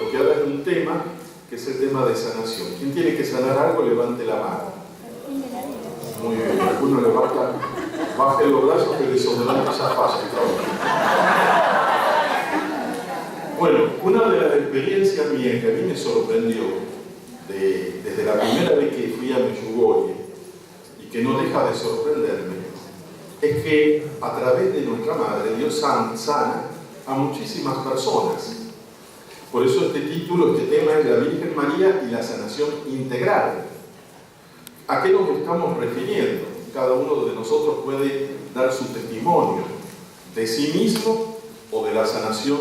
porque ahora hay un tema que es el tema de sanación. ¿Quién tiene que sanar algo? Levante la mano. Muy bien, algunos levantan, bajen los brazos, que el desodorante ya fácil. Bueno, una de las experiencias mías que a mí me sorprendió desde la primera vez que fui a Medjugorje y que no deja de sorprenderme es que a través de nuestra Madre Dios sana a muchísimas personas. Por eso este título, este tema es la Virgen María y la sanación integral. ¿A qué nos estamos refiriendo? Cada uno de nosotros puede dar su testimonio de sí mismo o de la sanación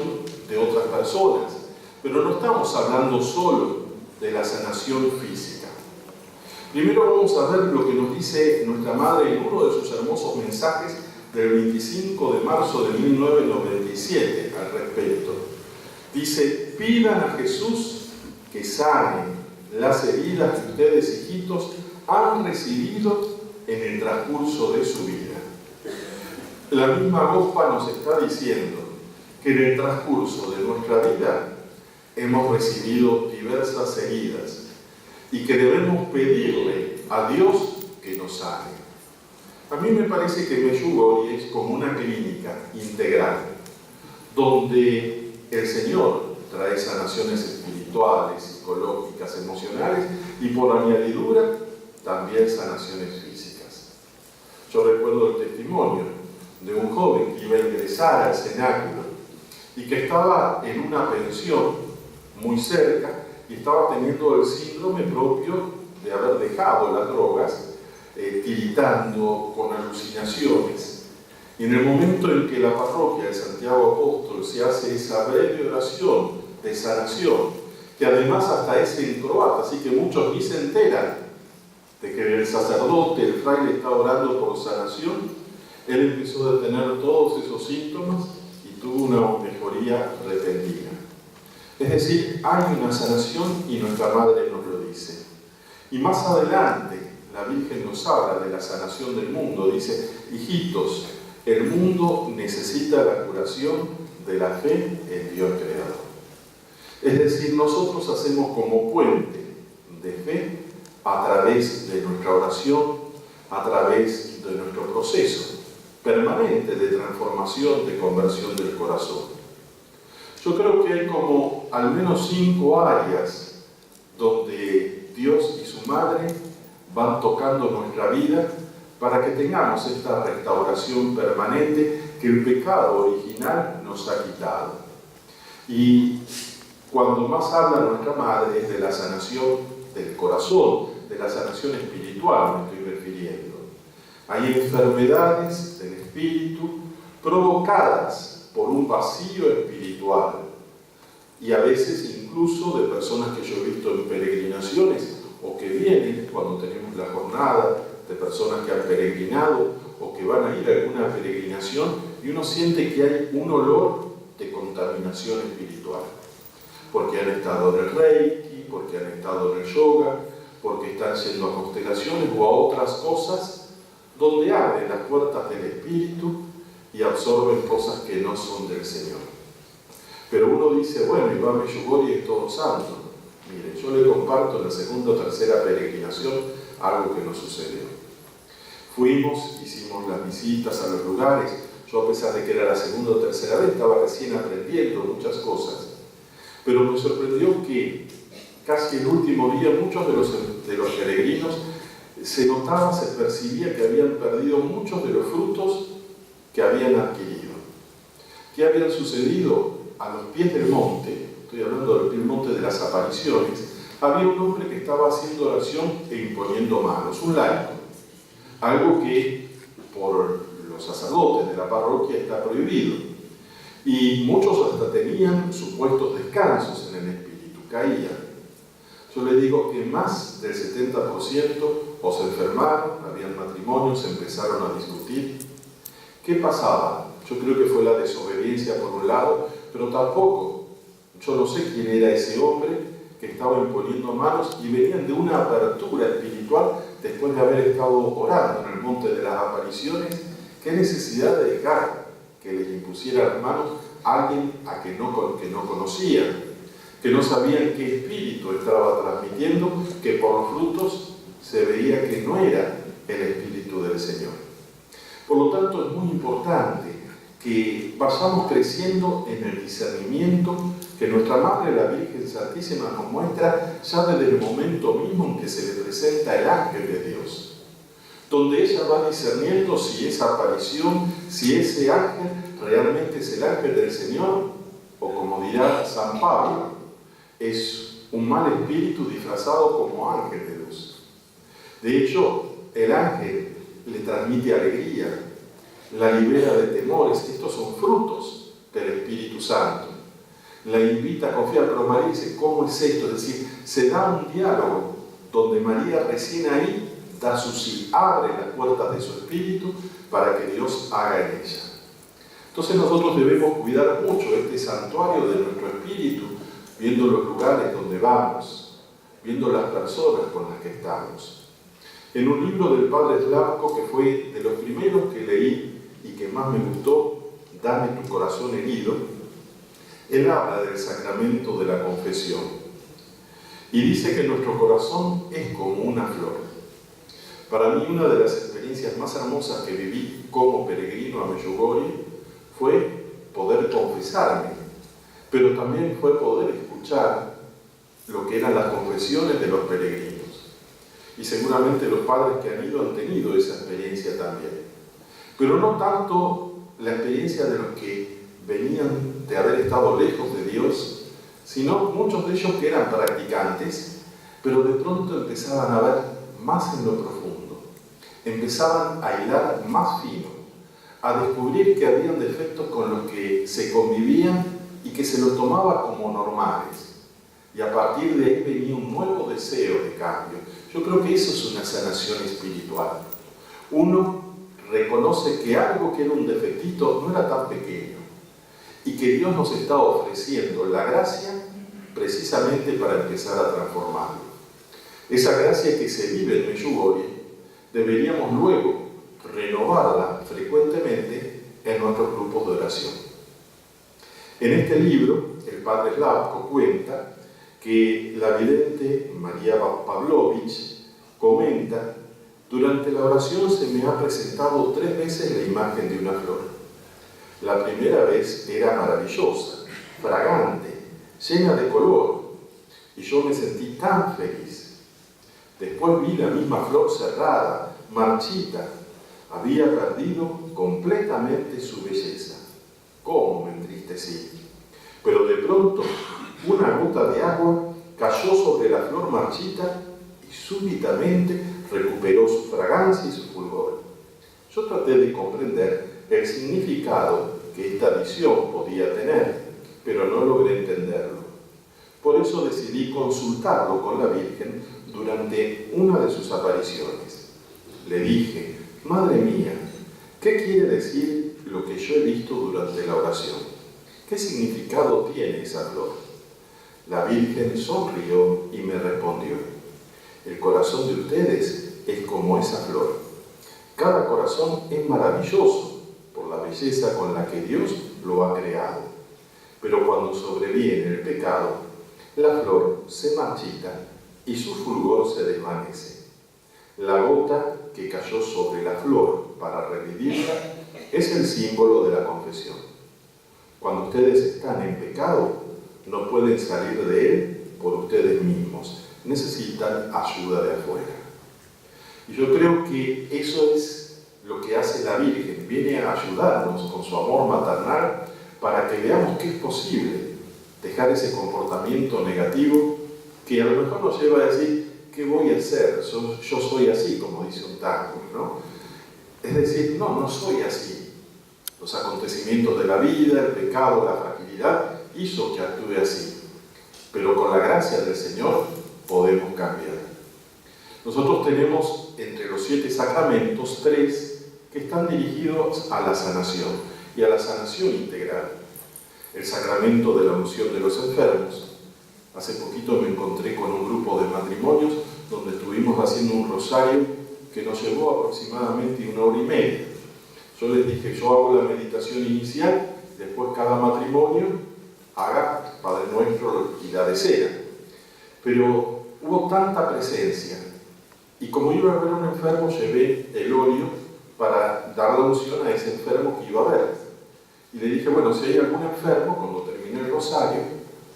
de otras personas, pero no estamos hablando solo de la sanación física. Primero vamos a ver lo que nos dice nuestra Madre en uno de sus hermosos mensajes del 25 de marzo de 1997 al respecto. Dice: pidan a Jesús que sane las heridas que ustedes, hijitos, han recibido en el transcurso de su vida. La misma Gospa nos está diciendo que en el transcurso de nuestra vida hemos recibido diversas heridas y que debemos pedirle a Dios que nos sane. A mí me parece que Medjugorje es como una clínica integral, donde el Señor trae sanaciones espirituales, psicológicas, emocionales y por añadidura también sanaciones físicas. Yo recuerdo el testimonio de un joven que iba a ingresar al cenáculo y que estaba en una pensión muy cerca y estaba teniendo el síndrome propio de haber dejado las drogas, tiritando, con alucinaciones. Y en el momento en que la parroquia de Santiago Apóstol se hace esa breve oración de sanación, que además hasta es en croata, así que muchos ni se enteran de que el sacerdote, el fraile, está orando por sanación, él empezó a tener todos esos síntomas y tuvo una mejoría repentina. Es decir, hay una sanación y nuestra Madre nos lo dice. Y más adelante, la Virgen nos habla de la sanación del mundo. Dice: hijitos, el mundo necesita la curación de la fe en Dios Creador. Es decir, nosotros hacemos como puente de fe a través de nuestra oración, a través de nuestro proceso permanente de transformación, de conversión del corazón. Yo creo que hay como al menos 5 áreas donde Dios y su Madre van tocando nuestra vida para que tengamos esta restauración permanente que el pecado original nos ha quitado. Y cuando más habla nuestra Madre es de la sanación del corazón, de la sanación espiritual, me estoy refiriendo. Hay enfermedades del espíritu provocadas por un vacío espiritual y a veces incluso de personas que yo he visto en peregrinaciones o que vienen cuando tenemos la jornada, de personas que han peregrinado o que van a ir a alguna peregrinación y uno siente que hay un olor de contaminación espiritual porque han estado en el Reiki, porque han estado en el yoga, porque están yendo a constelaciones o a otras cosas donde abren las puertas del espíritu y absorben cosas que no son del Señor. Pero uno dice: bueno, y va a Medjugorje y es todo santo. Mire, yo le comparto en la segunda o tercera peregrinación algo que nos sucedió. Fuimos, hicimos las visitas a los lugares. Yo, a pesar de que era la segunda o tercera vez, estaba recién aprendiendo muchas cosas. Pero me sorprendió que casi el último día muchos de los peregrinos se notaba, se percibía que habían perdido muchos de los frutos que habían adquirido. ¿Qué habían sucedido? A los pies del monte, estoy hablando del monte de las apariciones, había un hombre que estaba haciendo oración e imponiendo manos, un laico, algo que por los sacerdotes de la parroquia está prohibido. Y muchos hasta tenían supuestos descansos en el espíritu, caían. Yo le digo que más del 70% o se enfermaron, habían matrimonios, empezaron a discutir. ¿Qué pasaba? Yo creo que fue la desobediencia por un lado, pero tampoco, yo no sé quién era ese hombre que estaba imponiendo manos y venían de una apertura espiritual después de haber estado orando en el monte de las apariciones. ¿Qué necesidad de dejar que les impusiera las manos a alguien que no conocían? que no sabían qué espíritu estaba transmitiendo, que por los frutos se veía que no era el Espíritu del Señor. Por lo tanto, es muy importante que vayamos creciendo en el discernimiento que nuestra Madre, la Virgen Santísima, nos muestra ya desde el momento mismo en que se le presenta el ángel de Dios, donde ella va discerniendo si esa aparición, si ese ángel realmente es el ángel del Señor, o como dirá San Pablo, es un mal espíritu disfrazado como ángel de luz. De hecho, el ángel le transmite alegría, la libera de temores. Estos son frutos del Espíritu Santo. La invita a confiar, pero María dice, ¿cómo es esto? Es decir, se da un diálogo donde María recién ahí da su sí, abre las puertas de su espíritu para que Dios haga en ella. Entonces nosotros debemos cuidar mucho este santuario de nuestro espíritu, viendo los lugares donde vamos, viendo las personas con las que estamos. En un libro del padre Slavko, que fue de los primeros que leí y que más me gustó, Dame tu corazón herido, él habla del sacramento de la confesión y dice que nuestro corazón es como una flor. Para mí, una de las experiencias más hermosas que viví como peregrino a Medjugorje fue poder confesarme, pero también fue poder escuchar lo que eran las confesiones de los peregrinos. Y seguramente los padres que han ido han tenido esa experiencia también. Pero no tanto la experiencia de los que venían de haber estado lejos de Dios, sino muchos de ellos que eran practicantes, pero de pronto empezaban a ver más en lo profundo, empezaban a hilar más fino, a descubrir que habían defectos con los que se convivían y que se los tomaba como normales. Y a partir de ahí venía un nuevo deseo de cambio. Yo creo que eso es una sanación espiritual. Uno reconoce que algo que era un defectito no era tan pequeño y que Dios nos está ofreciendo la gracia precisamente para empezar a transformarlo. Esa gracia que se vive en Medjugorje deberíamos luego renovarla frecuentemente en nuestros grupos de oración. En este libro, el padre Slavko cuenta que la vidente María Pavlovich comenta: durante la oración se me ha presentado 3 veces la imagen de una flor. La primera vez era maravillosa, fragante, llena de color, y yo me sentí tan feliz. Después vi la misma flor cerrada, marchita, había perdido completamente su belleza. ¿Cómo me entristecí? Pero de pronto, una gota de agua cayó sobre la flor marchita y súbitamente recuperó su fragancia y su fulgor. Yo traté de comprender el significado que esta visión podía tener, pero no logré entenderlo. Por eso decidí consultarlo con la Virgen durante una de sus apariciones. Le dije: Madre mía, ¿qué quiere decir lo que yo he visto durante la oración? ¿Qué significado tiene esa flor? La Virgen sonrió y me respondió: el corazón de ustedes es como esa flor. Cada corazón es maravilloso por la belleza con la que Dios lo ha creado. Pero cuando sobreviene el pecado, la flor se marchita y su fulgor se desvanece. La gota que cayó sobre la flor para revivirla es el símbolo de la confesión. Cuando ustedes están en pecado, no pueden salir de él por ustedes mismos. Necesitan ayuda de afuera. Y yo creo que eso es lo que hace la Virgen. Viene a ayudarnos con su amor maternal para que veamos que es posible dejar ese comportamiento negativo que a lo mejor nos lleva a decir: ¿qué voy a hacer? Yo soy así, como dice un tango, ¿no? Es decir, no soy así. Los acontecimientos de la vida, el pecado, la fragilidad, hizo que actúe así. Pero con la gracia del Señor podemos cambiar. Nosotros tenemos entre los 7 sacramentos 3 que están dirigidos a la sanación y a la sanación integral. El sacramento de la unción de los enfermos. Hace poquito me encontré con un grupo de matrimonios donde estuvimos haciendo un rosario que nos llevó aproximadamente 1 hora y media. Yo les dije: yo hago la meditación inicial, después cada matrimonio haga Padre Nuestro y la decena. Pero hubo tanta presencia, y como iba a ver a un enfermo, llevé el óleo para dar la unción a ese enfermo que iba a ver. Y le dije, bueno, si hay algún enfermo, cuando termine el rosario,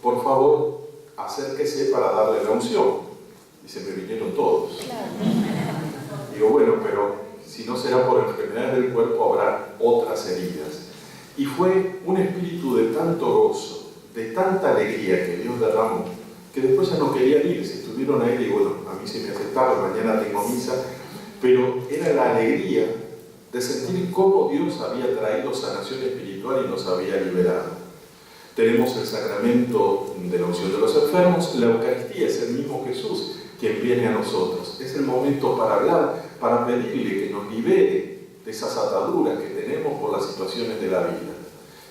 por favor, acérquese para darle la unción. Y se me vinieron todos. Digo, bueno, pero si no será por enfermedades del cuerpo, habrá otras heridas. Y fue un espíritu de tanto gozo, de tanta alegría que Dios derramó, que después ya no querían ir. Si estuvieron ahí, digo, bueno, a mí se me aceptaron, mañana tengo misa, pero era la alegría de sentir cómo Dios había traído sanación espiritual y nos había liberado. Tenemos el sacramento de la unción de los enfermos, la Eucaristía es el mismo Jesús quien viene a nosotros. Es el momento para hablar, para pedirle que nos libere de esas ataduras que tenemos por las situaciones de la vida.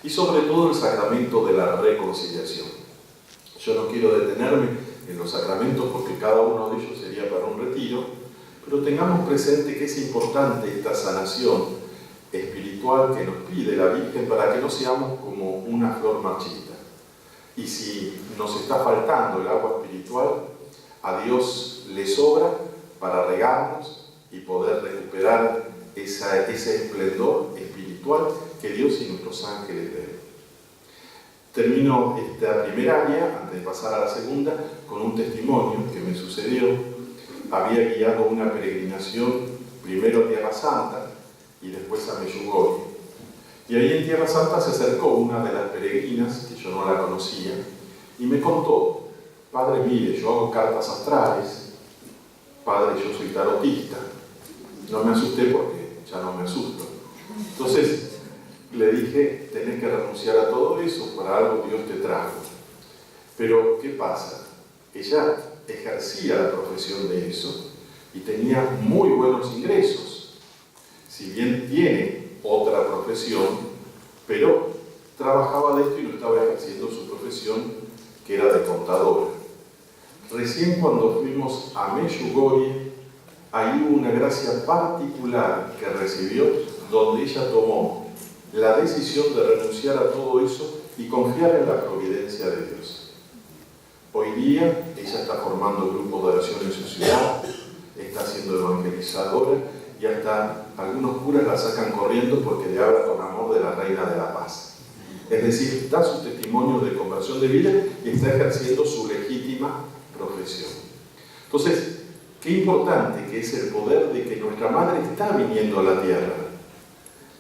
Y sobre todo el sacramento de la reconciliación. Yo no quiero detenerme en los sacramentos porque cada uno de ellos sería para un retiro, pero tengamos presente que es importante esta sanación espiritual que nos pide la Virgen para que no seamos como una flor marchita. Y si nos está faltando el agua espiritual, a Dios le sobra para regarnos y poder recuperar ese esplendor espiritual que Dios y nuestros ángeles den. Termino esta primera área, antes de pasar a la segunda, con un testimonio que me sucedió. Había guiado una peregrinación, primero a Tierra Santa y después a Medjugorje. Y ahí en Tierra Santa se acercó una de las peregrinas, que yo no la conocía, y me contó: Padre, mire, yo hago cartas astrales, Padre, yo soy tarotista. No me asusté porque ya no me asusto. Entonces le dije, tenés que renunciar a todo eso, para algo Dios te trajo. Pero, ¿qué pasa? Ella ejercía la profesión de eso y tenía muy buenos ingresos. Si bien tiene otra profesión, pero trabajaba de esto y no estaba ejerciendo su profesión, que era de contadora. Recién cuando fuimos a Medjugorje, ahí hubo una gracia particular que recibió, donde ella tomó la decisión de renunciar a todo eso y confiar en la providencia de Dios. Hoy día ella está formando grupos de oración en su ciudad, está siendo evangelizadora y hasta algunos curas la sacan corriendo porque le habla con amor de la Reina de la Paz. Es decir, da su testimonio de conversión de vida y está ejerciendo su legítima profesión. Entonces, qué importante que es el poder de que nuestra Madre está viniendo a la tierra.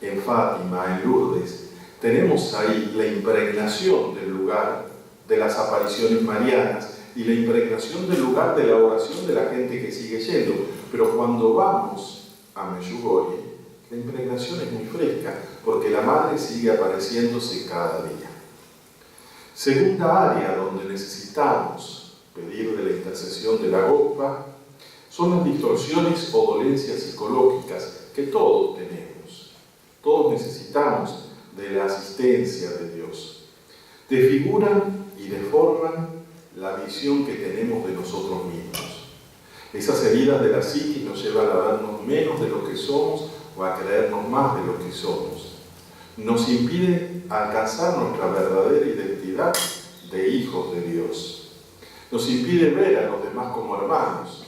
En Fátima, en Lourdes, tenemos ahí la impregnación del lugar de las apariciones marianas y la impregnación del lugar de la oración de la gente que sigue yendo. Pero cuando vamos a Medjugorje, la impregnación es muy fresca, porque la Madre sigue apareciéndose cada día. Segunda área donde necesitamos pedir de la intercesión de la GOPA son las distorsiones o dolencias psicológicas que todos tenemos. Todos necesitamos de la asistencia de Dios. Desfiguran y deforman la visión que tenemos de nosotros mismos. Esas heridas de la psiquis nos llevan a darnos menos de lo que somos o a creernos más de lo que somos. Nos impide alcanzar nuestra verdadera identidad de hijos de Dios. Nos impide ver a los demás como hermanos.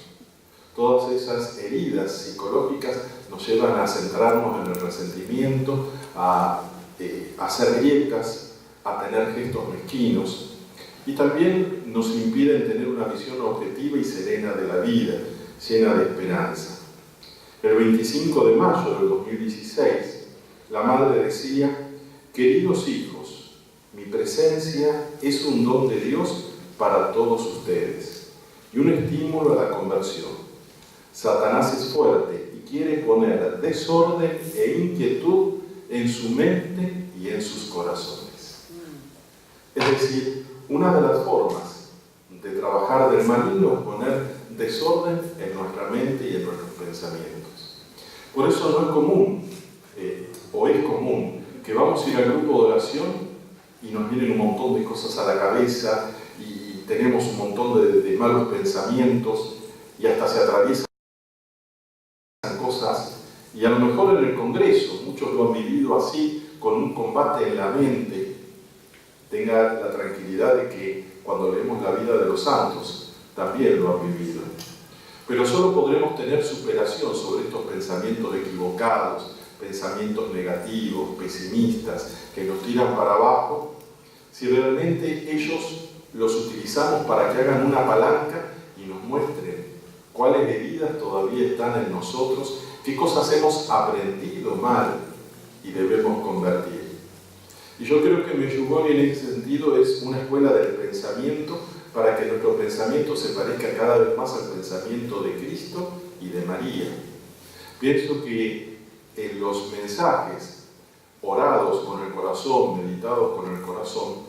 Todas esas heridas psicológicas nos llevan a centrarnos en el resentimiento, a hacer grietas, a tener gestos mezquinos, y también nos impiden tener una visión objetiva y serena de la vida, llena de esperanza. El 25 de mayo del 2016, la Madre decía: queridos hijos, mi presencia es un don de Dios para todos ustedes y un estímulo a la conversión. Satanás es fuerte y quiere poner desorden e inquietud en su mente y en sus corazones. Es decir, una de las formas de trabajar del maligno es poner desorden en nuestra mente y en nuestros pensamientos. Por eso no es común, o es común, que vamos a ir al grupo de oración y nos vienen un montón de cosas a la cabeza y tenemos un montón de malos pensamientos y hasta se atraviesan cosas, y a lo mejor en el Congreso muchos lo han vivido así, con un combate en la mente, tenga la tranquilidad de que cuando leemos la vida de los santos, también lo han vivido. Pero solo podremos tener superación sobre estos pensamientos equivocados, pensamientos negativos, pesimistas, que nos tiran para abajo, si realmente ellos los utilizamos para que hagan una palanca y nos muestren cuáles heridas todavía están en nosotros, qué cosas hemos aprendido mal y debemos convertir. Y yo creo que Medjugorje en ese sentido es una escuela del pensamiento para que nuestro pensamiento se parezca cada vez más al pensamiento de Cristo y de María. Pienso que en los mensajes orados con el corazón, meditados con el corazón,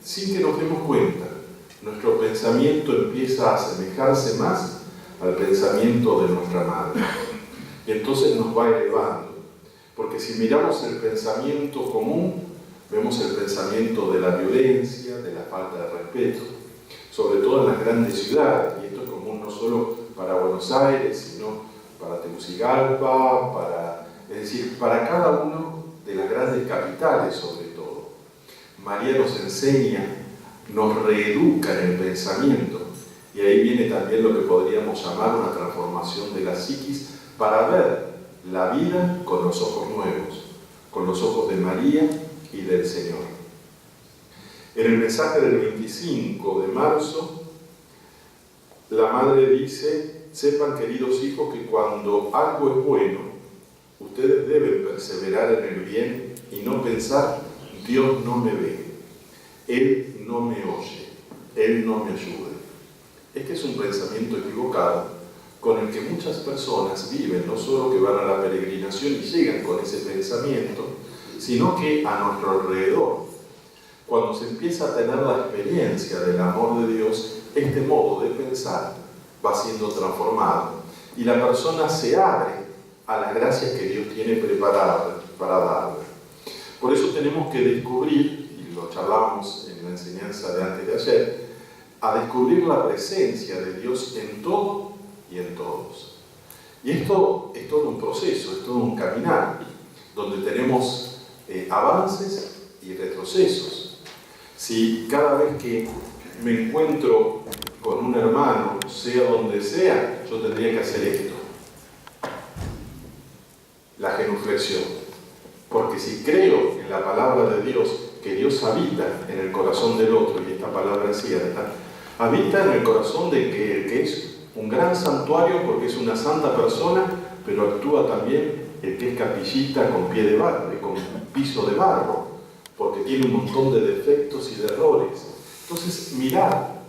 sin que nos demos cuenta, nuestro pensamiento empieza a asemejarse más al pensamiento de nuestra Madre. Y entonces nos va elevando. Porque si miramos el pensamiento común, vemos el pensamiento de la violencia, de la falta de respeto, sobre todo en las grandes ciudades, y esto es común no solo para Buenos Aires, sino para Tegucigalpa, es decir, para cada uno de las grandes capitales sobre todo. María nos enseña, nos reeduca en el pensamiento, y ahí viene también lo que podríamos llamar una transformación de la psiquis para ver la vida con los ojos nuevos, con los ojos de María y del Señor. En el mensaje del 25 de marzo, la Madre dice: sepan, queridos hijos, que cuando algo es bueno, ustedes deben perseverar en el bien y no pensar, Dios no me ve, Él no me oye, Él no me ayuda. Este es un pensamiento equivocado con el que muchas personas viven, no solo que van a la peregrinación y llegan con ese pensamiento, sino que a nuestro alrededor, cuando se empieza a tener la experiencia del amor de Dios, este modo de pensar va siendo transformado y la persona se abre a las gracias que Dios tiene preparadas para darle. Por eso tenemos que descubrir, y lo charlamos en la enseñanza de antes de ayer, a descubrir la presencia de Dios en todo y en todos. Y esto es todo un proceso, es todo un caminar, donde tenemos avances y retrocesos. Si cada vez que me encuentro con un hermano, sea donde sea, yo tendría que hacer esto, la genuflexión. Porque si creo en la palabra de Dios, que Dios habita en el corazón del otro, y esta palabra es cierta, habita en el corazón de que es un gran santuario porque es una santa persona, pero actúa también el que es capillita con pie de barro, con piso de barro, porque tiene un montón de defectos y de errores. Entonces, mirar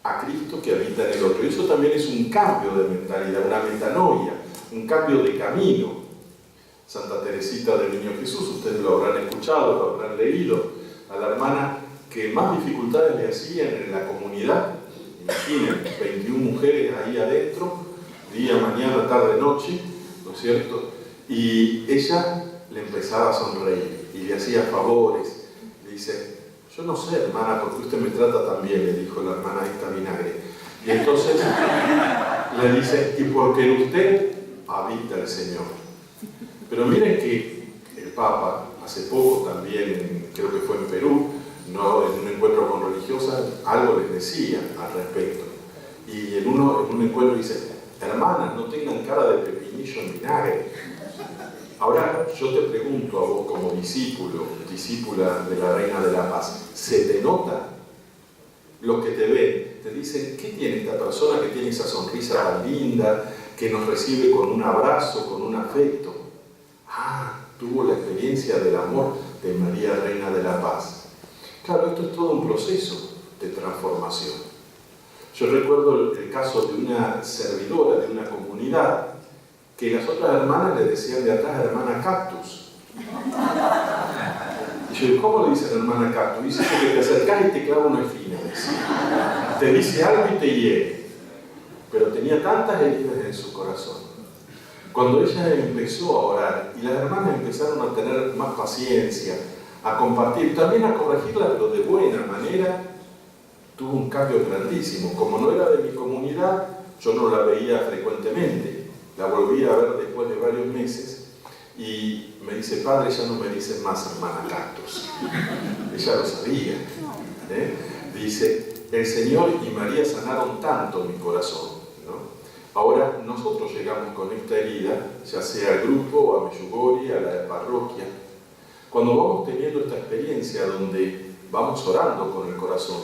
a Cristo que habita en el otro. Y eso también es un cambio de mentalidad, una metanoia, un cambio de camino. Santa Teresita del Niño Jesús, ustedes lo habrán escuchado, lo habrán leído, a la hermana que más dificultades le hacían en la comunidad. Imaginen, 21 mujeres ahí adentro, día, mañana, tarde, noche, ¿no es cierto? Y ella le empezaba a sonreír y le hacía favores. Le dice: yo no sé, hermana, porque usted me trata tan bien, le dijo la hermana esta Vinagre. Y entonces le dice: y porque en usted habita el Señor. Pero miren que el Papa, hace poco también, creo que fue en Perú, no, en un encuentro con religiosas, algo les decía al respecto. Y en un encuentro dice: hermanas, no tengan cara de pepinillo en vinagre. Ahora yo te pregunto a vos como discípula de la Reina de la Paz, ¿se te nota? Los que te ven te dicen: ¿qué tiene esta persona que tiene esa sonrisa tan linda, que nos recibe con un abrazo, con un afecto? Ah, tuvo la experiencia del amor de María, Reina de la Paz. Claro, esto es todo un proceso de transformación. Yo recuerdo el caso de una servidora de una comunidad que las otras hermanas le decían de atrás: hermana Cactus. Y yo digo: ¿cómo le dicen hermana Cactus? Dice: porque te acercás y te clava una espina. Te dice algo y te hiere. Pero tenía tantas heridas en su corazón. Cuando ella empezó a orar y las hermanas empezaron a tener más paciencia, a compartir, también a corregirla, pero de buena manera, tuvo un cambio grandísimo. Como no era de mi comunidad, yo no la veía frecuentemente. La volví a ver después de varios meses y me dice: padre, ya no me dicen más hermana Cactus. Ella lo sabía. Dice, el Señor y María sanaron tanto mi corazón, ¿no? Ahora nosotros llegamos con esta herida, ya sea al grupo, a Medjugorje, a la parroquia. Cuando vamos teniendo esta experiencia donde vamos orando con el corazón,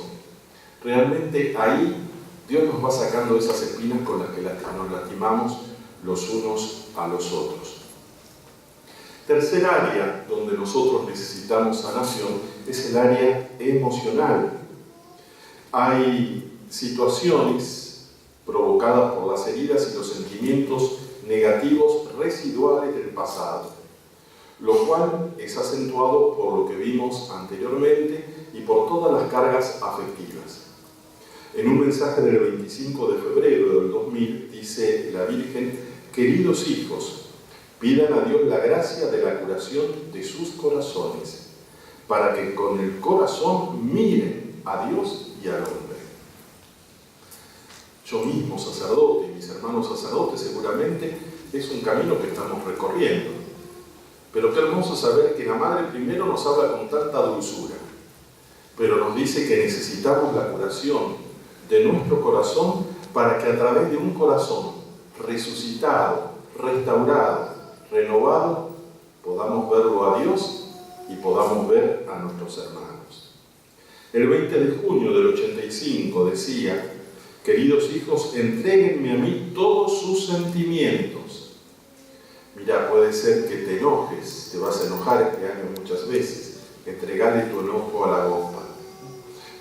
realmente ahí Dios nos va sacando esas espinas con las que nos lastimamos los unos a los otros. Tercer área donde nosotros necesitamos sanación es el área emocional. Hay situaciones provocadas por las heridas y los sentimientos negativos residuales del pasado, lo cual es acentuado por lo que vimos anteriormente y por todas las cargas afectivas. En un mensaje del 25 de febrero del 2000 dice la Virgen: queridos hijos, pidan a Dios la gracia de la curación de sus corazones, para que con el corazón miren a Dios y al hombre. Yo mismo, sacerdote, y mis hermanos sacerdotes, seguramente es un camino que estamos recorriendo. Pero qué hermoso saber que la Madre primero nos habla con tanta dulzura, pero nos dice que necesitamos la curación de nuestro corazón para que a través de un corazón resucitado, restaurado, renovado, podamos verlo a Dios y podamos ver a nuestros hermanos. El 20 de junio del 85 decía: queridos hijos, entréguenme a mí todos sus sentimientos. Mira, puede ser que te enojes, te vas a enojar este año muchas veces, entregale tu enojo a la bomba.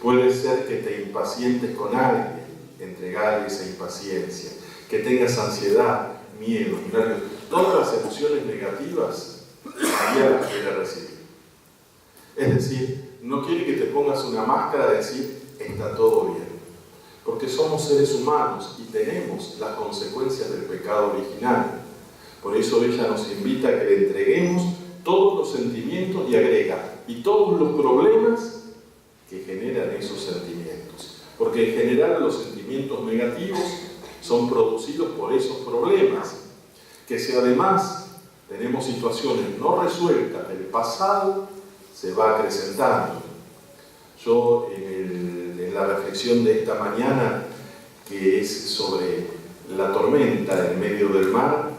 Puede ser que te impacientes con alguien, entregale esa impaciencia, que tengas ansiedad, miedo, nervios, todas las emociones negativas, María las quiere recibir. Es decir, no quiere que te pongas una máscara de decir, está todo bien, porque somos seres humanos y tenemos las consecuencias del pecado original. Por eso ella nos invita a que le entreguemos todos los sentimientos y agrega, y todos los problemas que generan esos sentimientos. Porque en general los sentimientos negativos son producidos por esos problemas, que si además tenemos situaciones no resueltas del pasado, se va acrecentando. Yo en la reflexión de esta mañana, que es sobre la tormenta en medio del mar,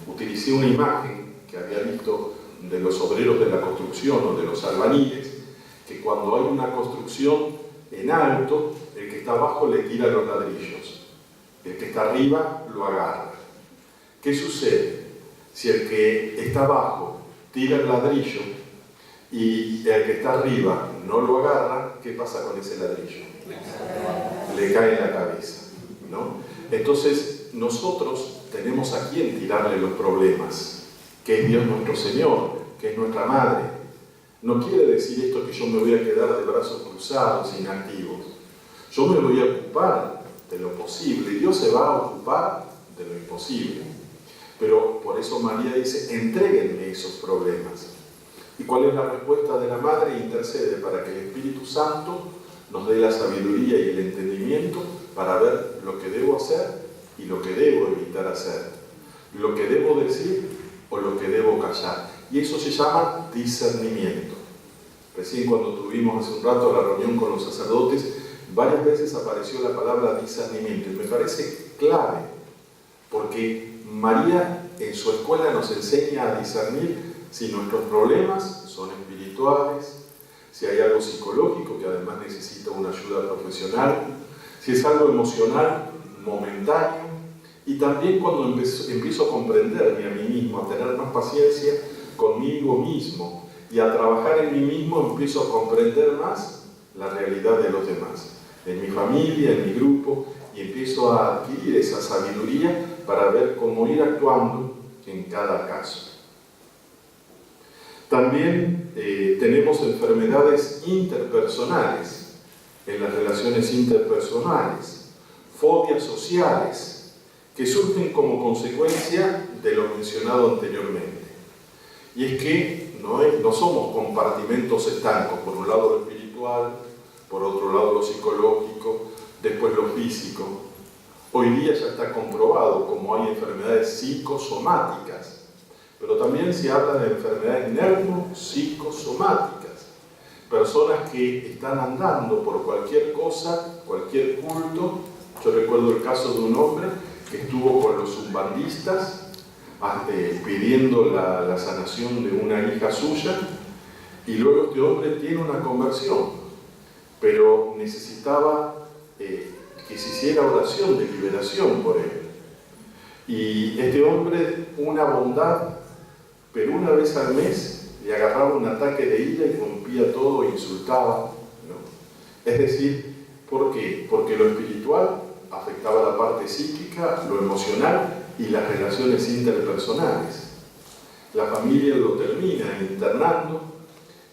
utilicé una imagen que había visto de los obreros de la construcción o de los albañiles, que cuando hay una construcción en alto, el que está abajo le tira los ladrillos, el que está arriba lo agarra. ¿Qué sucede? Si el que está abajo tira el ladrillo y el que está arriba no lo agarra, ¿qué pasa con ese ladrillo? Le cae en la cabeza, ¿no? Entonces, nosotros tenemos a quien tirarle los problemas, que es Dios nuestro Señor, que es nuestra Madre. No quiere decir esto que yo me voy a quedar de brazos cruzados, inactivos. Yo me voy a ocupar de lo posible y Dios se va a ocupar de lo imposible. Pero por eso María dice, entréguenme esos problemas. ¿Y cuál es la respuesta de la Madre? Intercede para que el Espíritu Santo nos dé la sabiduría y el entendimiento para ver lo que debo hacer y lo que debo evitar hacer, lo que debo decir o lo que debo callar. Y eso se llama discernimiento. Recién cuando tuvimos hace un rato la reunión con los sacerdotes, varias veces apareció la palabra discernimiento y me parece clave, porque María en su escuela nos enseña a discernir si nuestros problemas son espirituales, si hay algo psicológico que además necesita una ayuda profesional, si es algo emocional, momentáneo, y también cuando empiezo a comprenderme a mí mismo, a tener más paciencia conmigo mismo y a trabajar en mí mismo, empiezo a comprender más la realidad de los demás, en mi familia, en mi grupo, y empiezo a adquirir esa sabiduría para ver cómo ir actuando en cada caso. También tenemos enfermedades interpersonales, en las relaciones interpersonales, fobias sociales, que surgen como consecuencia de lo mencionado anteriormente. Y es que no somos compartimentos estancos, por un lado lo espiritual, por otro lado lo psicológico, después lo físico. Hoy día ya está comprobado como hay enfermedades psicosomáticas, pero también se habla de enfermedades neuropsicosomáticas, personas que están andando por cualquier cosa, cualquier culto. Yo recuerdo el caso de un hombre que estuvo con los umbandistas pidiendo la sanación de una hija suya, y luego este hombre tiene una conversión, pero necesitaba que se hiciera oración de liberación por él. Y este hombre, una bondad, pero una vez al mes le agarraba un ataque de ira y rompía todo e insultaba, ¿no? Es decir, ¿por qué? Porque lo espiritual afectaba la parte psíquica, lo emocional y las relaciones interpersonales. La familia lo termina internando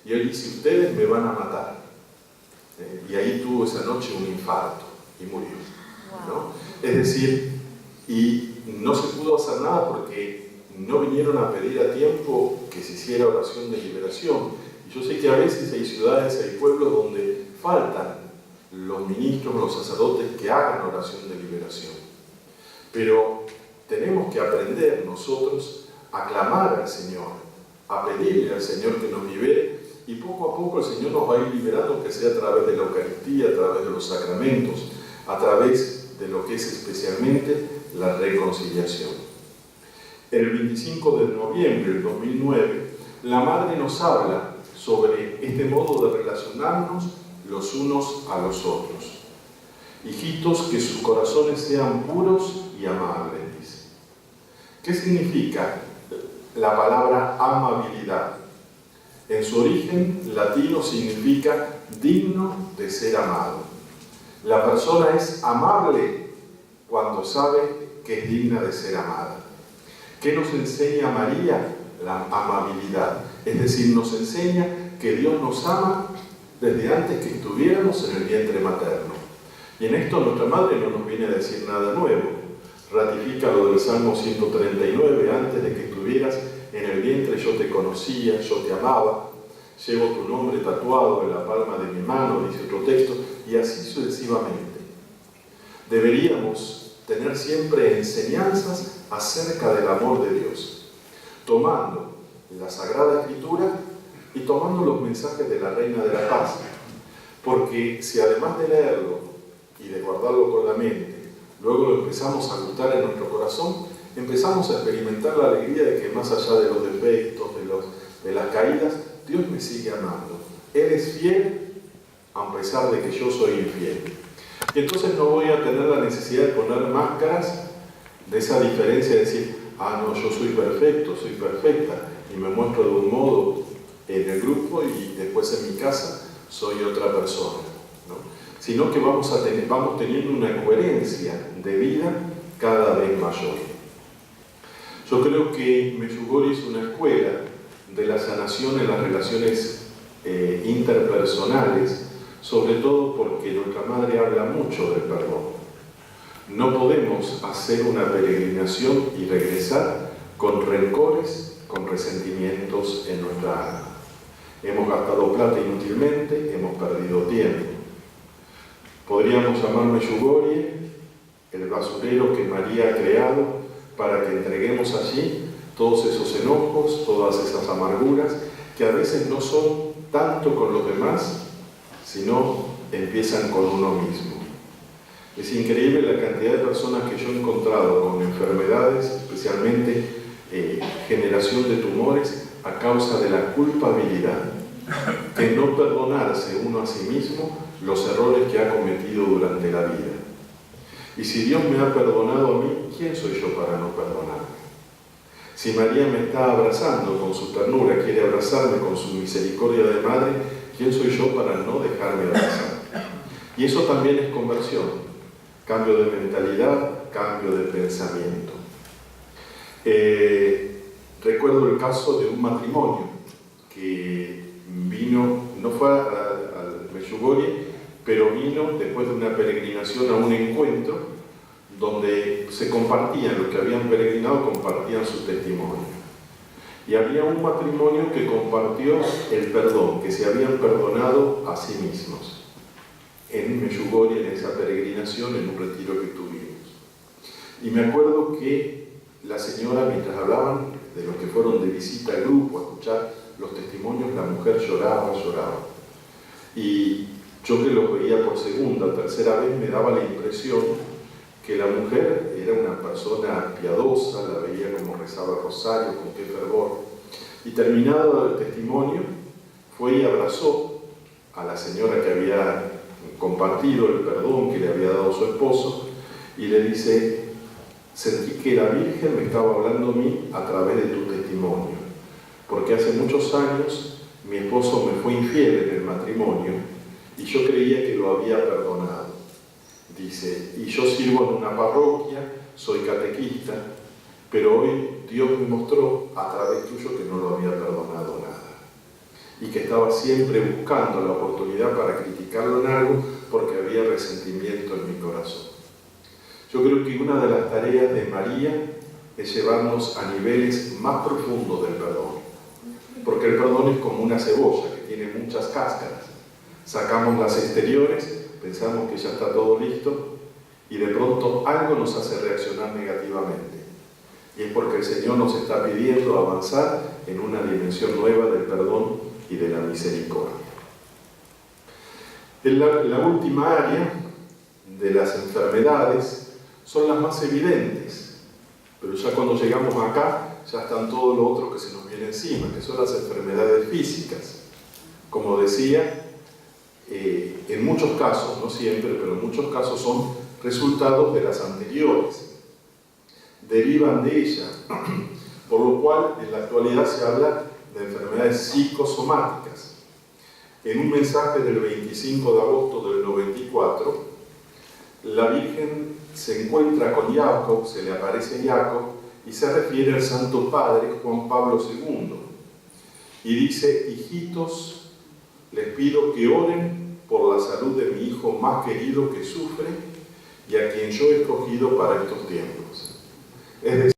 y él dice: ustedes me van a matar. Y ahí tuvo esa noche un infarto y murió, ¿no? Es decir, y no se pudo hacer nada porque no vinieron a pedir a tiempo que se hiciera oración de liberación. Y yo sé que a veces hay ciudades, hay pueblos donde faltan los ministros, los sacerdotes que hagan oración de liberación. Pero tenemos que aprender nosotros a clamar al Señor, a pedirle al Señor que nos libere, y poco a poco el Señor nos va a ir liberando, que sea a través de la Eucaristía, a través de los sacramentos, a través de lo que es especialmente la reconciliación. El 25 de noviembre del 2009, la Madre nos habla sobre este modo de relacionarnos los unos a los otros. Hijitos, que sus corazones sean puros y amables, dice. ¿Qué significa la palabra amabilidad? En su origen latino significa digno de ser amado. La persona es amable cuando sabe que es digna de ser amada. ¿Qué nos enseña María? La amabilidad. Es decir, nos enseña que Dios nos ama desde antes que estuviéramos en el vientre materno. Y en esto nuestra Madre no nos viene a decir nada nuevo. Ratifica lo del Salmo 139, antes de que estuvieras en el vientre yo te conocía, yo te amaba, llevo tu nombre tatuado en la palma de mi mano, dice otro texto, y así sucesivamente. Deberíamos tener siempre enseñanzas acerca del amor de Dios, tomando la Sagrada Escritura y tomando los mensajes de la Reina de la Paz, porque si además de leerlo y de guardarlo con la mente, luego lo empezamos a gustar en nuestro corazón, empezamos a experimentar la alegría de que más allá de los defectos, de las caídas, Dios me sigue amando. Él es fiel a pesar de que yo soy infiel. Y entonces no voy a tener la necesidad de poner máscaras de esa diferencia, de decir: ah, no, yo soy perfecto, soy perfecta, y me muestro de un modo en el grupo y después en mi casa soy otra persona, ¿no? Sino que vamos teniendo una coherencia de vida cada vez mayor. Yo creo que Medjugorje es una escuela de la sanación en las relaciones interpersonales, sobre todo porque nuestra Madre habla mucho del perdón. No podemos hacer una peregrinación y regresar con rencores, con resentimientos en nuestra alma. Hemos gastado plata inútilmente, hemos perdido tiempo. Podríamos llamar Medjugorje el basurero que María ha creado para que entreguemos allí todos esos enojos, todas esas amarguras, que a veces no son tanto con los demás, sino empiezan con uno mismo. Es increíble la cantidad de personas que yo he encontrado con enfermedades, especialmente generación de tumores, a causa de la culpabilidad, de no perdonarse uno a sí mismo los errores que ha cometido durante la vida. Y si Dios me ha perdonado a mí, ¿quién soy yo para no perdonarme? Si María me está abrazando con su ternura, quiere abrazarme con su misericordia de madre, ¿quién soy yo para no dejarme abrazar? Y eso también es conversión, cambio de mentalidad, cambio de pensamiento. Recuerdo el caso de un matrimonio que vino, no fue al Medjugorje, pero vino después de una peregrinación a un encuentro donde se compartían, los que habían peregrinado compartían su testimonio. Y había un matrimonio que compartió el perdón, que se habían perdonado a sí mismos en Medjugorje, en esa peregrinación, en un retiro que tuvimos. Y me acuerdo que la señora, mientras hablaban de los que fueron de visita al grupo a escuchar los testimonios, la mujer lloraba. Y yo que los veía por segunda o tercera vez me daba la impresión que la mujer era una persona piadosa, la veía como rezaba el rosario, con qué fervor. Y terminado el testimonio, fue y abrazó a la señora que había compartido el perdón que le había dado su esposo y le dice: sentí que la Virgen me estaba hablando a mí a través de tu testimonio, porque hace muchos años mi esposo me fue infiel en el matrimonio y yo creía que lo había perdonado. Dice, y yo sirvo en una parroquia, soy catequista, pero hoy Dios me mostró a través tuyo que no lo había perdonado nada y que estaba siempre buscando la oportunidad para criticarlo en algo porque había resentimiento en mi corazón. Yo creo que una de las tareas de María es llevarnos a niveles más profundos del perdón, porque el perdón es como una cebolla que tiene muchas cáscaras. Sacamos las exteriores, pensamos que ya está todo listo y de pronto algo nos hace reaccionar negativamente. Y es porque el Señor nos está pidiendo avanzar en una dimensión nueva del perdón y de la misericordia. La última área de las enfermedades son las más evidentes, pero ya cuando llegamos acá ya están todo lo otro que se nos viene encima, que son las enfermedades físicas. Como decía, en muchos casos, no siempre, pero en muchos casos son resultados de las anteriores, derivan de ella, por lo cual en la actualidad se habla de enfermedades psicosomáticas. En un mensaje del 25 de agosto del 94, la Virgen se encuentra con Jacob, se le aparece Jacob y se refiere al Santo Padre Juan Pablo II y dice: hijitos, les pido que oren por la salud de mi hijo más querido que sufre y a quien yo he escogido para estos tiempos. Es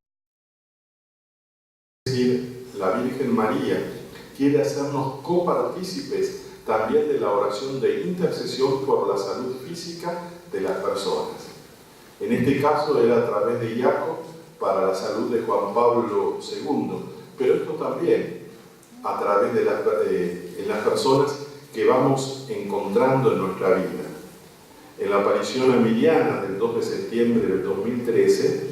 decir, la Virgen María quiere hacernos copartícipes también de la oración de intercesión por la salud física de las personas. En este caso era a través de Jacob para la salud de Juan Pablo II, pero esto también a través de las personas que vamos encontrando en nuestra vida. En la aparición emiliana del 2 de septiembre del 2013,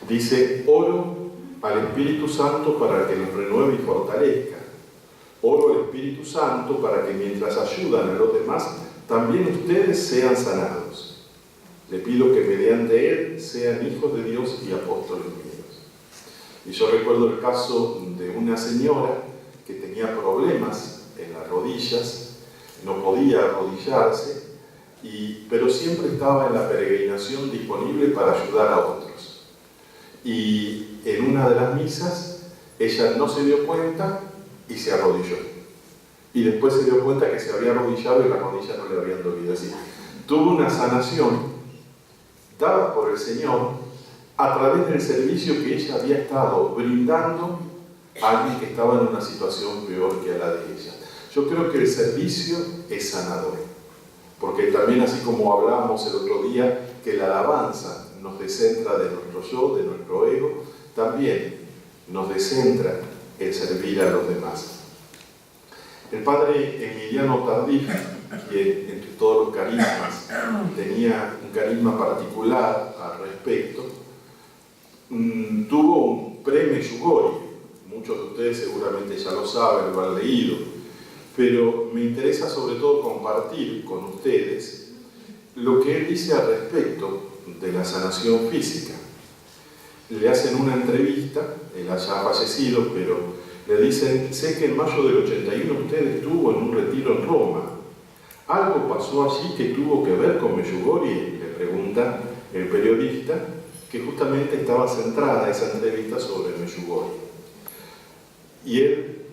dice: oro al Espíritu Santo para que los renueve y fortalezca. Oro al Espíritu Santo para que mientras ayudan a los demás, también ustedes sean sanados. Le pido que mediante Él sean hijos de Dios y apóstoles míos. Y yo recuerdo el caso de una señora que tenía problemas en las rodillas, no podía arrodillarse, pero siempre estaba en la peregrinación disponible para ayudar a otros. Y en una de las misas, ella no se dio cuenta y se arrodilló. Y después se dio cuenta que se había arrodillado y las rodillas no le habían dolido. Es decir, tuvo una sanación dada por el Señor a través del servicio que ella había estado brindando a alguien que estaba en una situación peor que la de ella. Yo creo que el servicio es sanador, porque también, así como hablamos el otro día, que la alabanza nos descentra de nuestro yo, de nuestro ego, también nos descentra el servir a los demás. El padre Emiliano Tardif, que entre todos los carismas tenía un carisma particular al respecto, tuvo un premio Medjugorje. Muchos de ustedes seguramente ya lo saben, lo han leído, pero me interesa sobre todo compartir con ustedes lo que él dice al respecto de la sanación física. Le hacen una entrevista, él ya ha fallecido, pero le dicen: sé que en mayo del 81 usted estuvo en un retiro en Roma. ¿Algo pasó allí que tuvo que ver con Medjugorje?, le pregunta el periodista, que justamente estaba centrada esa entrevista sobre Medjugorje. Y él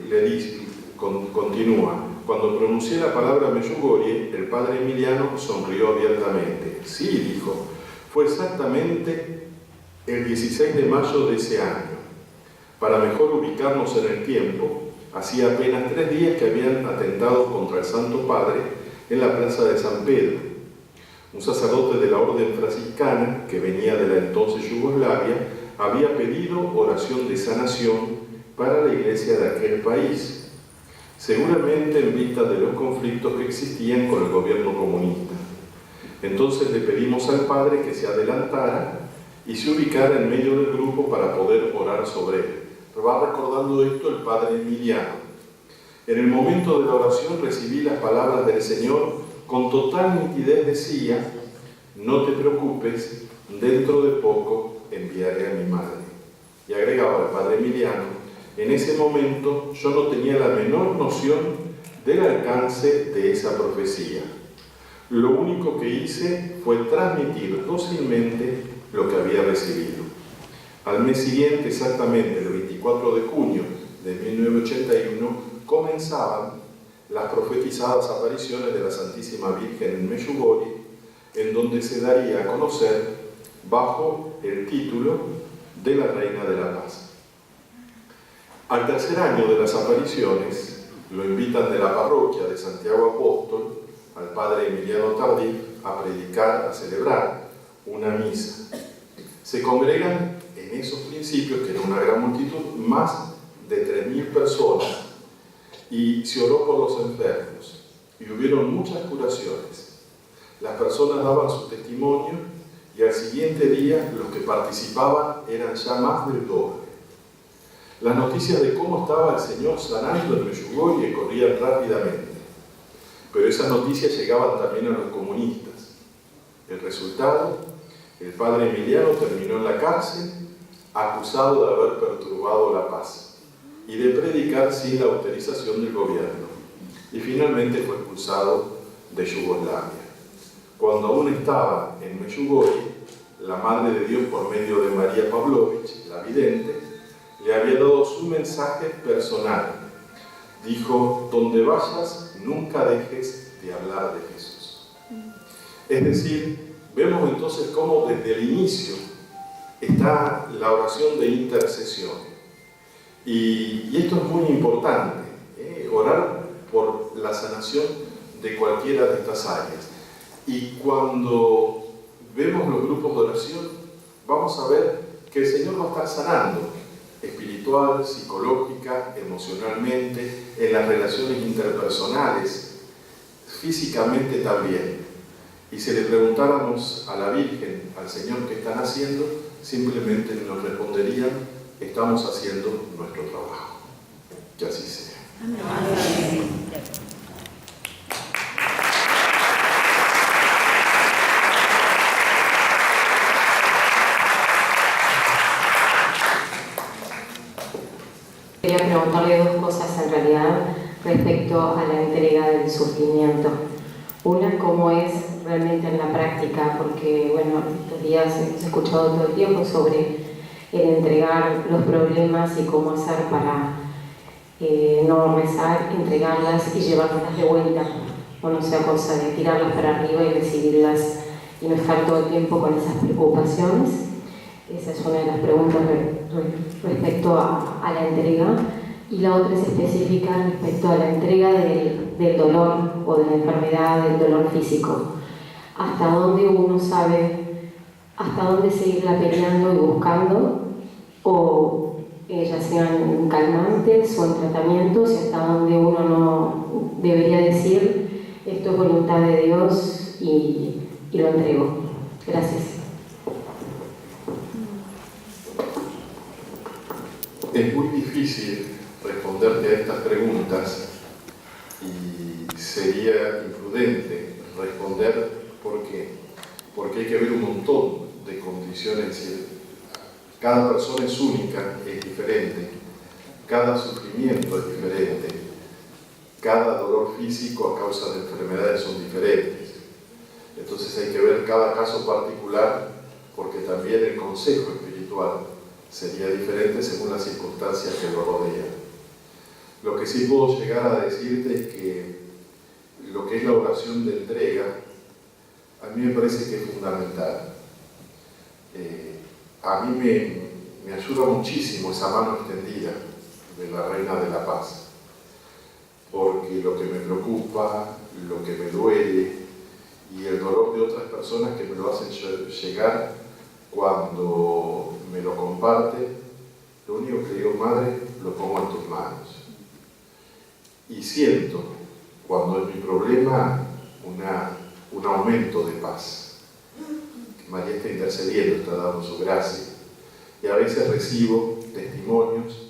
le dice, continúa: cuando pronuncié la palabra Medjugorje, el padre Emiliano sonrió abiertamente. Sí, dijo, fue exactamente el 16 de mayo de ese año. Para mejor ubicarnos en el tiempo, hacía apenas 3 días que habían atentado contra el Santo Padre en la plaza de San Pedro. Un sacerdote de la orden franciscana, que venía de la entonces Yugoslavia, había pedido oración de sanación para la iglesia de aquel país. seguramente en vista de los conflictos que existían con el gobierno comunista. Entonces le pedimos al Padre que se adelantara y se ubicara en medio del grupo para poder orar sobre él. Pero va recordando esto el Padre Emiliano. En el momento de la oración recibí las palabras del Señor, con total nitidez decía: no te preocupes, dentro de poco enviaré a mi madre. Y agregaba el Padre Emiliano: en ese momento yo no tenía la menor noción del alcance de esa profecía. Lo único que hice fue transmitir dócilmente lo que había recibido. Al mes siguiente, exactamente el 24 de junio de 1981, comenzaban las profetizadas apariciones de la Santísima Virgen en Medjugorje, en donde se daría a conocer bajo el título de la Reina de la Paz. Al tercer año de las apariciones, lo invitan de la parroquia de Santiago Apóstol al Padre Emiliano Tardif a predicar, a celebrar una misa. Se congregan en esos principios, que era una gran multitud, más de 3.000 personas, y se oró por los enfermos, y hubieron muchas curaciones. Las personas daban su testimonio, y al siguiente día los que participaban eran ya más del doble. Las noticias de cómo estaba el Señor sanando en Medjugorje corrían rápidamente, pero esas noticias llegaban también a los comunistas. El resultado: el Padre Emiliano terminó en la cárcel, acusado de haber perturbado la paz y de predicar sin la autorización del gobierno, y finalmente fue expulsado de Yugoslavia. Cuando aún estaba en Medjugorje, la Madre de Dios, por medio de María Pavlovich, la vidente, le había dado su mensaje personal. Dijo: donde vayas, nunca dejes de hablar de Jesús. Es decir, vemos entonces cómo desde el inicio está la oración de intercesión. Y esto es muy importante, orar por la sanación de cualquiera de estas áreas. Y cuando vemos los grupos de oración, vamos a ver que el Señor va a estar sanando espiritual, psicológica, emocionalmente, en las relaciones interpersonales, físicamente también. Y si le preguntáramos a la Virgen, al Señor, qué están haciendo, simplemente nos responderían: estamos haciendo nuestro trabajo. Que así sea. Amén. Quería preguntarle dos cosas en realidad respecto a la entrega del sufrimiento. Una, cómo es realmente en la práctica, porque bueno, estos días hemos escuchado todo el tiempo sobre el entregar los problemas y cómo hacer para no rezar, entregarlas y llevarlas de vuelta, o no sea cosa de tirarlas para arriba y recibirlas y no estar todo el tiempo con esas preocupaciones. Esa es una de las preguntas respecto a la entrega. Y la otra es específica respecto a la entrega del dolor o de la enfermedad, del dolor físico. Hasta dónde uno sabe, hasta dónde seguirla peleando y buscando, o ya sean calmantes o en tratamientos, y hasta dónde uno no debería decir: esto es voluntad de Dios y lo entrego. Gracias. Es muy difícil responderte a estas preguntas y sería imprudente responder. ¿Por qué? Porque hay que ver un montón de condiciones. Cada persona es única, es diferente. Cada sufrimiento es diferente. Cada dolor físico a causa de enfermedades son diferentes. Entonces hay que ver cada caso particular, porque también el consejo espiritual sería diferente según las circunstancias que lo rodean. Lo que sí puedo llegar a decirte es que lo que es la oración de entrega, a mí me parece que es fundamental. A mí me ayuda muchísimo esa mano extendida de la Reina de la Paz, porque lo que me preocupa, lo que me duele y el dolor de otras personas que me lo hacen llegar cuando me lo comparte, lo único que digo: Madre, lo pongo en tus manos. y siento, cuando es mi problema, un aumento de paz. Que María está intercediendo, está dando su gracia. Y a veces recibo testimonios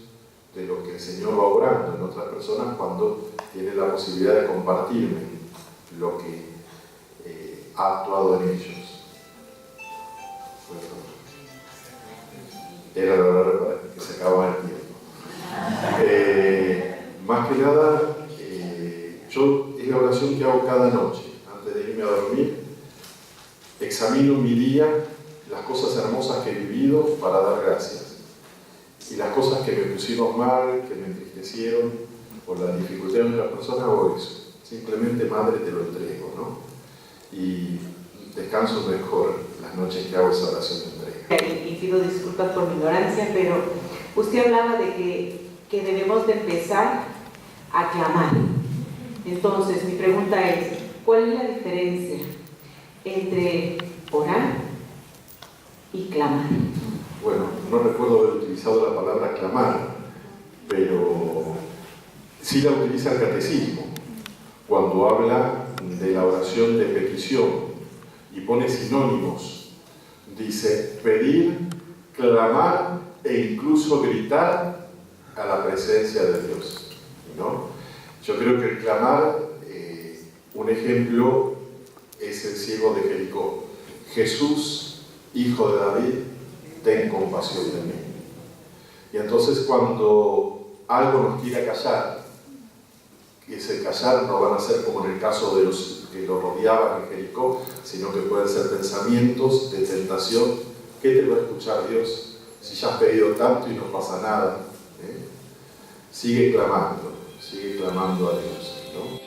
de lo que el Señor va obrando en otras personas cuando tiene la posibilidad de compartirme lo que ha actuado en ellos. Era la hora que se acababa el tiempo. Más que nada, yo es la oración que hago cada noche, antes de irme a dormir. Examino mi día, las cosas hermosas que he vivido para dar gracias. Y las cosas que me pusieron mal, que me entristecieron, por la dificultad de otras personas, hago eso. Simplemente, Madre, te lo entrego, ¿no? Y descanso mejor las noches que hago esa oración de entrega. Y pido disculpas por mi ignorancia, pero usted hablaba de que debemos de empezar a clamar. Entonces, mi pregunta es, ¿cuál es la diferencia entre orar y clamar? Bueno, no recuerdo haber utilizado la palabra clamar, pero sí la utiliza el catecismo, cuando habla de la oración de petición y pone sinónimos. Dice, pedir, clamar e incluso gritar a la presencia de Dios, ¿no? Yo creo que el clamar, un ejemplo es el ciego de Jericó. Jesús, hijo de David, ten compasión de mí. Y entonces cuando algo nos quiera callar, y ese callar no van a ser como en el caso de los que lo rodeaban en Jericó, sino que pueden ser pensamientos de tentación. ¿Qué te va a escuchar Dios si ya has pedido tanto y no pasa nada? Sigue clamando a Dios, ¿no?